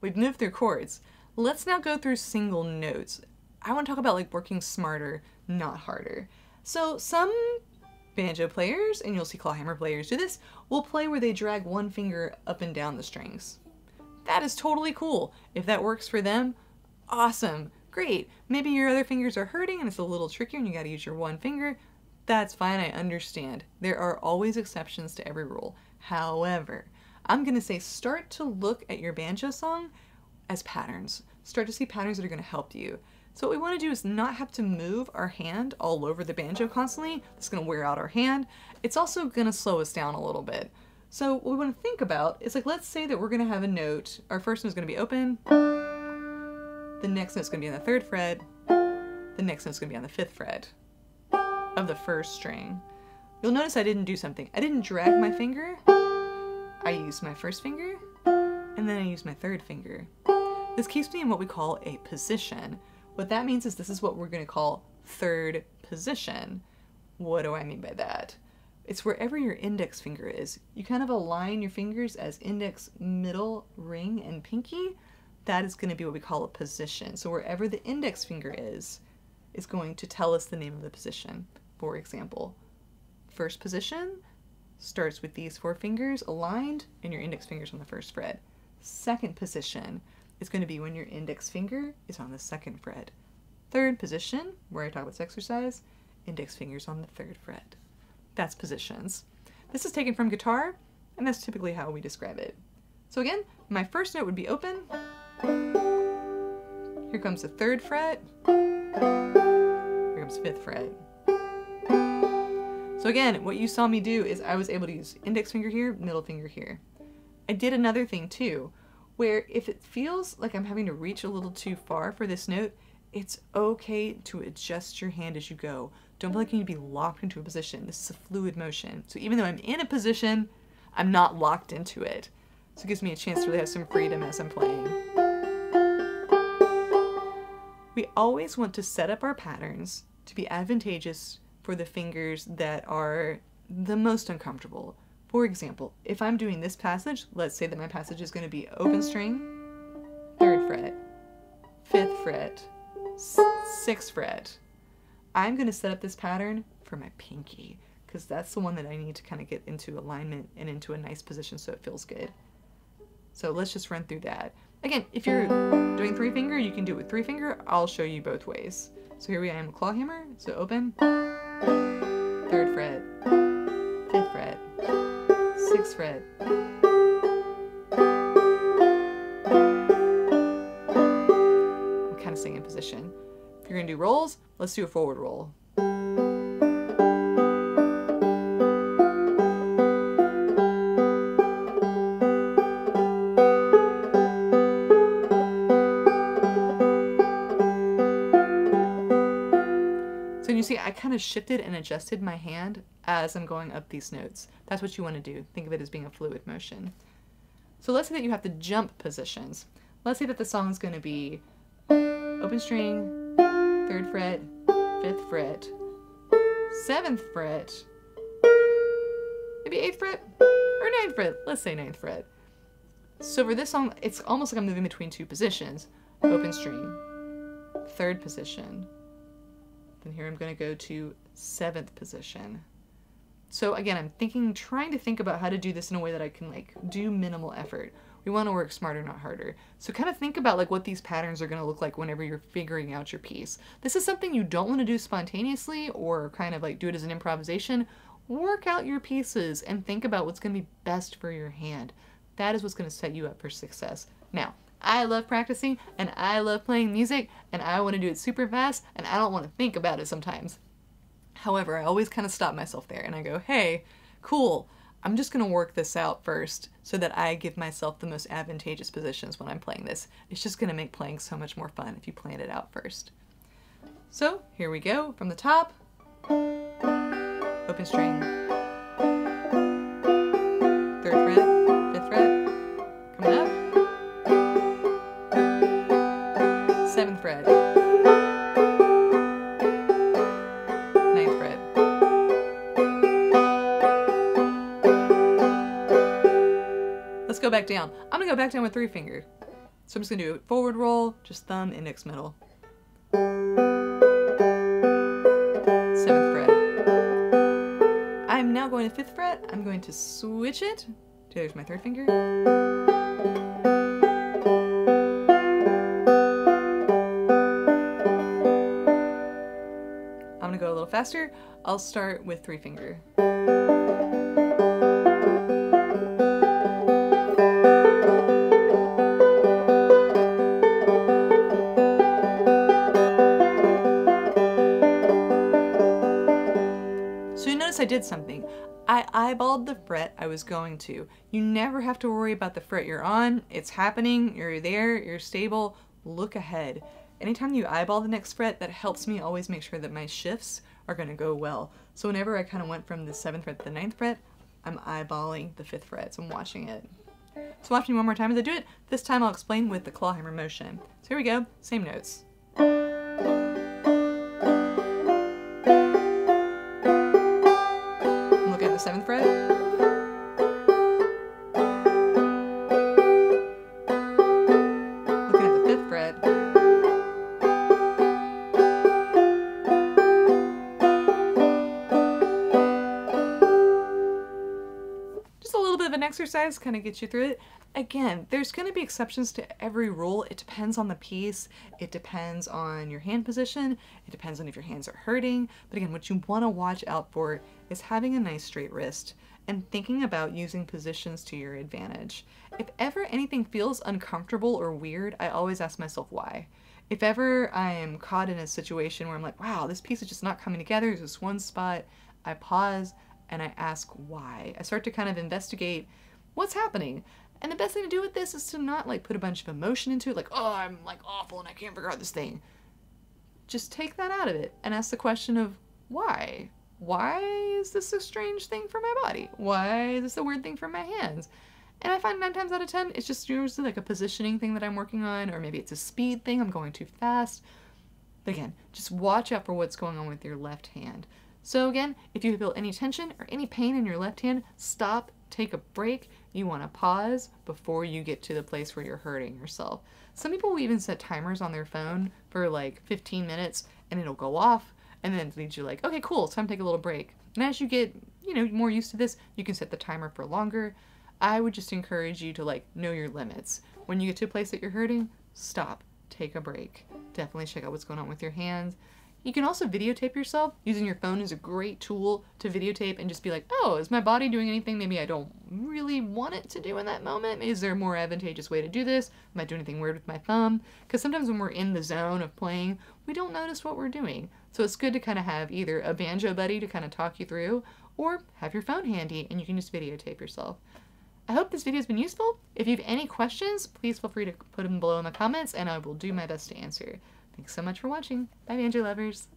we've moved through chords. Let's now go through single notes. I want to talk about like working smarter, not harder. So some banjo players, and you'll see clawhammer players do this, will play where they drag one finger up and down the strings. That is totally cool. If that works for them, awesome, great. Maybe your other fingers are hurting and it's a little trickier and you gotta use your one finger. That's fine, I understand. There are always exceptions to every rule. However, I'm gonna say start to look at your banjo song as patterns. Start to see patterns that are gonna help you. So what we want to do is not have to move our hand all over the banjo constantly. It's going to wear out our hand. It's also going to slow us down a little bit. So what we want to think about is like, let's say that we're going to have a note. Our first note is going to be open. The next note is going to be on the 3rd fret. The next note is going to be on the 5th fret of the first string. You'll notice I didn't do something. I didn't drag my finger. I used my 1st finger and then I used my 3rd finger. This keeps me in what we call a position. What that means is this is what we're going to call 3rd position. What do I mean by that? It's wherever your index finger is. You kind of align your fingers as index, middle, ring, and pinky. That is going to be what we call a position. So wherever the index finger is going to tell us the name of the position. For example, 1st position starts with these 4 fingers aligned and your index finger's on the 1st fret. 2nd position is going to be when your index finger is on the 2nd fret. 3rd position, where I talk about this exercise, index fingers on the 3rd fret. That's positions. This is taken from guitar, and that's typically how we describe it. So again, my first note would be open. Here comes the 3rd fret. Here comes 5th fret. So again, what you saw me do is I was able to use index finger here, middle finger here. I did another thing too, where if it feels like I'm having to reach a little too far for this note, it's okay to adjust your hand as you go. Don't feel like you need to be locked into a position. This is a fluid motion. So even though I'm in a position, I'm not locked into it. So it gives me a chance to really have some freedom as I'm playing. We always want to set up our patterns to be advantageous for the fingers that are the most uncomfortable. For example, if I'm doing this passage, let's say that my passage is going to be open string, 3rd fret, 5th fret, 6th fret. I'm going to set up this pattern for my pinky because that's the one that I need to kind of get into alignment and into a nice position so it feels good. So let's just run through that. Again, if you're doing 3 finger, you can do it with 3 finger. I'll show you both ways. So here we am, clawhammer. So open, 3rd fret, 5th fret, 6th fret. I'm kind of staying in position. If you're going to do rolls, let's do a forward roll. So you see, I kind of shifted and adjusted my hand as I'm going up these notes. That's what you want to do. Think of it as being a fluid motion. So let's say that you have to jump positions. Let's say that the song is going to be open string, 3rd fret, 5th fret, 7th fret, maybe 8th fret, or 9th fret. Let's say 9th fret. So for this song, it's almost like I'm moving between 2 positions. Open string, 3rd position. Then here I'm going to go to 7th position. So again, I'm trying to think about how to do this in a way that I can like do minimal effort. We want to work smarter, not harder. So kind of think about like what these patterns are going to look like whenever you're figuring out your piece. This is something you don't want to do spontaneously or kind of like do it as an improvisation. Work out your pieces and think about what's going to be best for your hand. That is what's going to set you up for success. Now, I love practicing and I love playing music and I want to do it super fast and I don't want to think about it sometimes. However, I always kind of stop myself there and I go, hey, cool, I'm just going to work this out first so that I give myself the most advantageous positions when I'm playing this. It's just going to make playing so much more fun if you plan it out first. So here we go from the top, open string, 3rd fret, 5th fret, coming up, 7th fret, 9th fret. Let's go back down. I'm gonna go back down with 3 finger. So I'm just gonna do a forward roll, just thumb, index, middle. 7th fret. I'm now going to 5th fret. I'm going to switch it. There's my 3rd finger. I'm gonna go a little faster. I'll start with 3 finger. So you notice I did something. I eyeballed the fret I was going to. You never have to worry about the fret you're on. It's happening, you're there, you're stable. Look ahead. Anytime you eyeball the next fret, that helps me always make sure that my shifts are gonna go well. So whenever I kind of went from the 7th fret to the 9th fret, I'm eyeballing the 5th fret, so I'm watching it. So watch me one more time as I do it. This time I'll explain with the clawhammer motion. So here we go, same notes. I'm looking at the 7th fret. Looking at the 5th fret. Of an exercise kind of gets you through it. Again, there's going to be exceptions to every rule. It depends on the piece. It depends on your hand position. It depends on if your hands are hurting. But again, what you want to watch out for is having a nice straight wrist and thinking about using positions to your advantage. If ever anything feels uncomfortable or weird, I always ask myself why. If ever I am caught in a situation where I'm like, wow, this piece is just not coming together, there's this one spot, I pause and I ask why. I start to kind of investigate what's happening. And the best thing to do with this is to not like put a bunch of emotion into it, like, oh, I'm like awful and I can't figure out this thing. Just take that out of it and ask the question of why? Why is this a strange thing for my body? Why is this a weird thing for my hands? And I find 9 times out of 10, it's just usually like a positioning thing that I'm working on, or maybe it's a speed thing, I'm going too fast. But again, just watch out for what's going on with your left hand. So again, if you feel any tension or any pain in your left hand, stop, take a break. You want to pause before you get to the place where you're hurting yourself. Some people will even set timers on their phone for like 15 minutes and it'll go off and then it leads you like, okay, cool, it's time to take a little break. And as you get, more used to this, you can set the timer for longer. I would just encourage you to like know your limits. When you get to a place that you're hurting, stop, take a break. Definitely check out what's going on with your hands. You can also videotape yourself. Using your phone is a great tool to videotape and just be like, oh, is my body doing anything maybe I don't really want it to do in that moment? Is there a more advantageous way to do this? Am I doing anything weird with my thumb? Because sometimes when we're in the zone of playing, we don't notice what we're doing. So it's good to kind of have either a banjo buddy to kind of talk you through, or have your phone handy and you can just videotape yourself. I hope this video has been useful. If you have any questions, please feel free to put them below in the comments and I will do my best to answer. Thanks so much for watching. Bye, banjo lovers.